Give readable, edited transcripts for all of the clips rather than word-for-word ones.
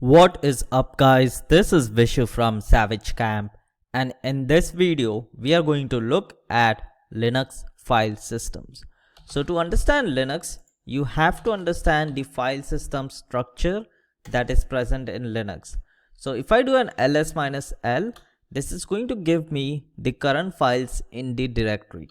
What is up guys, this is Vishu from Savage Camp, and in this video we are going to look at Linux file systems. So to understand Linux, you have to understand the file system structure that is present in Linux. So if I do an ls-l, this is going to give me the current files in the directory.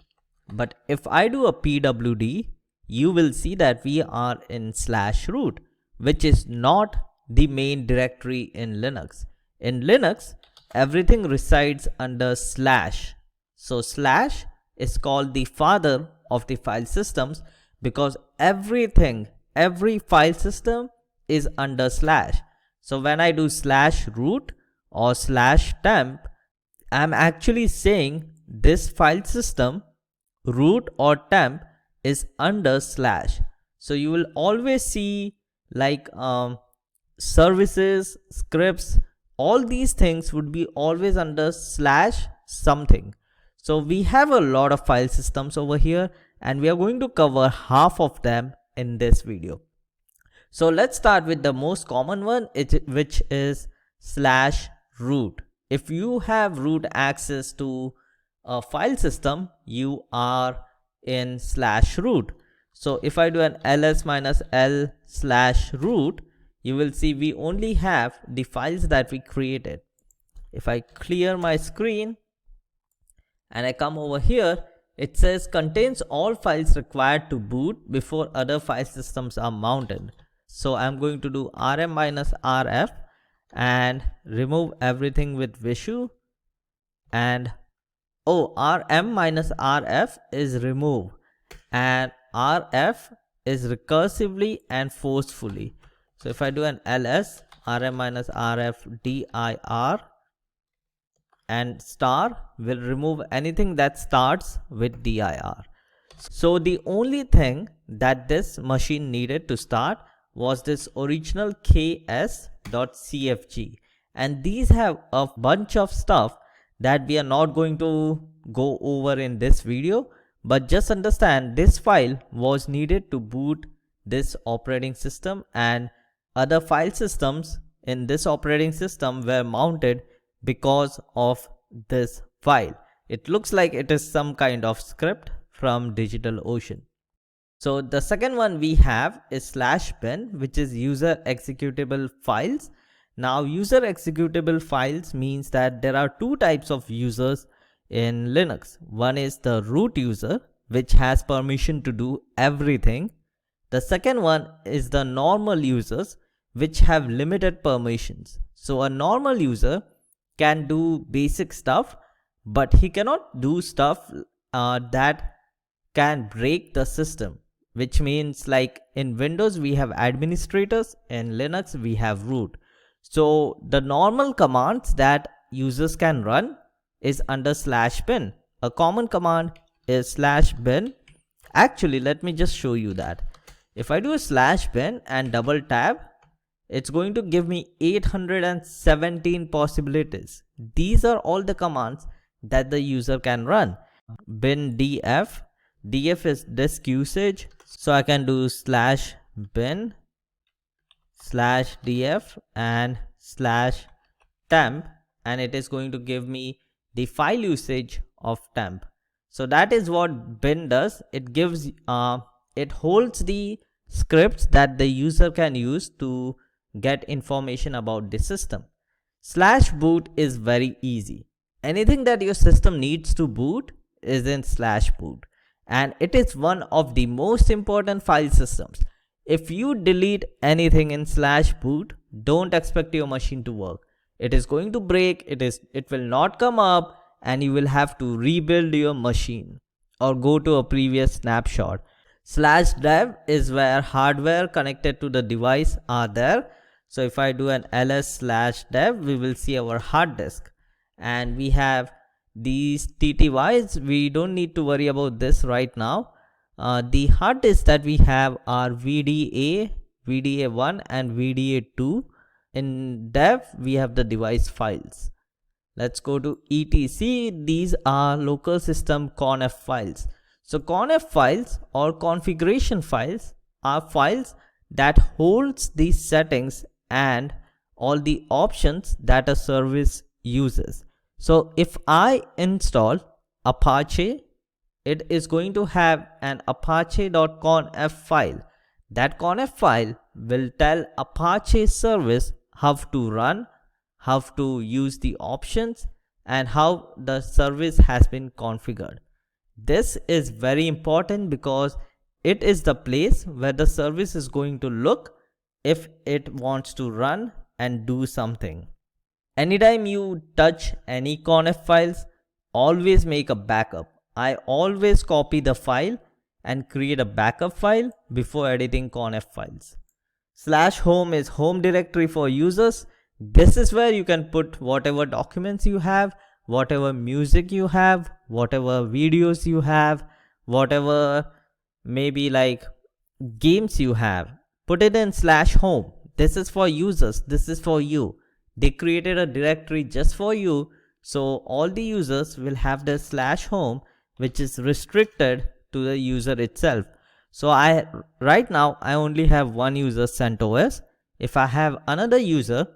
But if I do a pwd, you will see that we are in /root, which is not the main directory in Linux. In Linux, everything resides under /. So / is called the father of the file systems because every file system is under /. So when I do /root or /temp, I'm actually saying this file system root or temp is under /. So you will always see like services, scripts, all these things would be always under /something. So we have a lot of file systems over here and we are going to cover half of them in this video. So let's start with the most common one, which is /root. If you have root access to a file system, you are in /root. So if I do an ls-l /root, you will see we only have the files that we created. If I clear my screen and I come over here, it says contains all files required to boot before other file systems are mounted. So I'm going to do rm-rf and remove everything with Vishu, and rm-rf is remove and rf is recursively and forcefully. So if I do an ls rm-rf dir and star will remove anything that starts with dir. So the only thing that this machine needed to start was this original ks.cfg, and these have a bunch of stuff that we are not going to go over in this video, but just understand this file was needed to boot this operating system, and other file systems in this operating system were mounted because of this file. It looks like it is some kind of script from DigitalOcean. So the second one we have is /bin, which is user executable files. Now user executable files means that there are two types of users in Linux. One is the root user, which has permission to do everything. The second one is the normal users, which have limited permissions. So a normal user can do basic stuff, but he cannot do stuff that can break the system, which means like in Windows we have administrators, in Linux we have root. So the normal commands that users can run is under /bin. A common command is /bin. Actually, let me just show you that. If I do a /bin and double tab, it's going to give me 817 possibilities. These are all the commands that the user can run. Bin df, df is disk usage, so I can do /bin /df and /temp, and it is going to give me the file usage of temp. So that is what bin does. It gives it holds the scripts that the user can use to get information about the system. /boot is very easy. Anything that your system needs to boot is in /boot, and it is one of the most important file systems. If you delete anything in /boot, don't expect your machine to work. It is going to break, it will not come up, and you will have to rebuild your machine or go to a previous snapshot. /dev is where hardware connected to the device are there. So if I do an ls/dev, we will see our hard disk, and we have these TTYs. We don't need to worry about this right now. The hard disks that we have are VDA, VDA1 and VDA2. In dev, we have the device files. Let's go to etc. These are local system conf files. So conf files or configuration files are files that holds these settings and all the options that a service uses. So if I install Apache, it is going to have an apache.conf file. That conf file will tell Apache service how to run, how to use the options, and how the service has been configured. This is very important because it is the place where the service is going to look if it wants to run and do something. Anytime you touch any conf files, always make a backup. I always copy the file and create a backup file before editing conf files. /home is home directory for users. This is where you can put whatever documents you have, whatever music you have, whatever videos you have, whatever maybe like games you have. Put it in /home. This is for users. This is for you. They created a directory just for you. So all the users will have the /home, which is restricted to the user itself. So right now I only have one user, CentOS. If I have another user,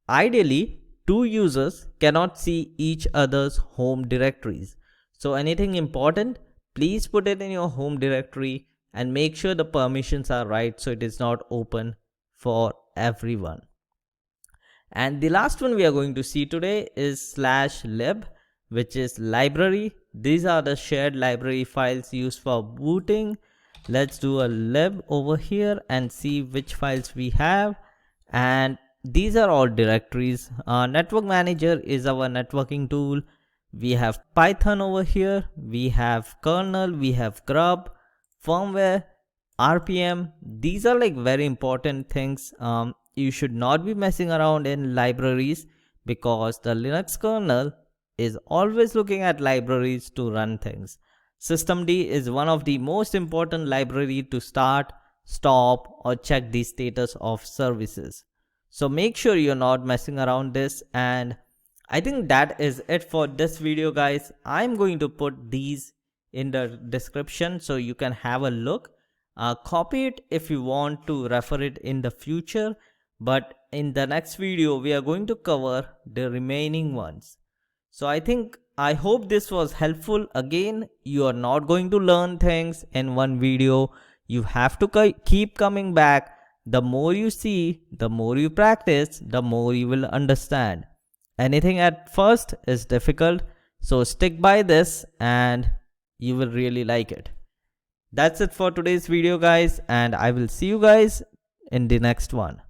ideally 2 users cannot see each other's home directories. So anything important, please put it in your home directory and make sure the permissions are right so it is not open for everyone. And the last one we are going to see today is /lib, which is library. These are the shared library files used for booting. Let's do a lib over here and see which files we have. And these are all directories. Network manager is our networking tool. We have Python over here. We have kernel. We have grub, firmware, RPM. These are like very important things. You should not be messing around in libraries because the Linux kernel is always looking at libraries to run things. Systemd is one of the most important library to start, stop, or check the status of services. So make sure you're not messing around this. And I think that is it for this video, guys. I'm going to put these in the description so you can have a look. Copy it if you want to refer it in the future. But in the next video, we are going to cover the remaining ones. So I hope this was helpful. Again, you are not going to learn things in one video. You have to keep coming back. The more you see, the more you practice, the more you will understand. Anything at first is difficult. So stick by this and you will really like it. That's it for today's video, guys. And I will see you guys in the next one.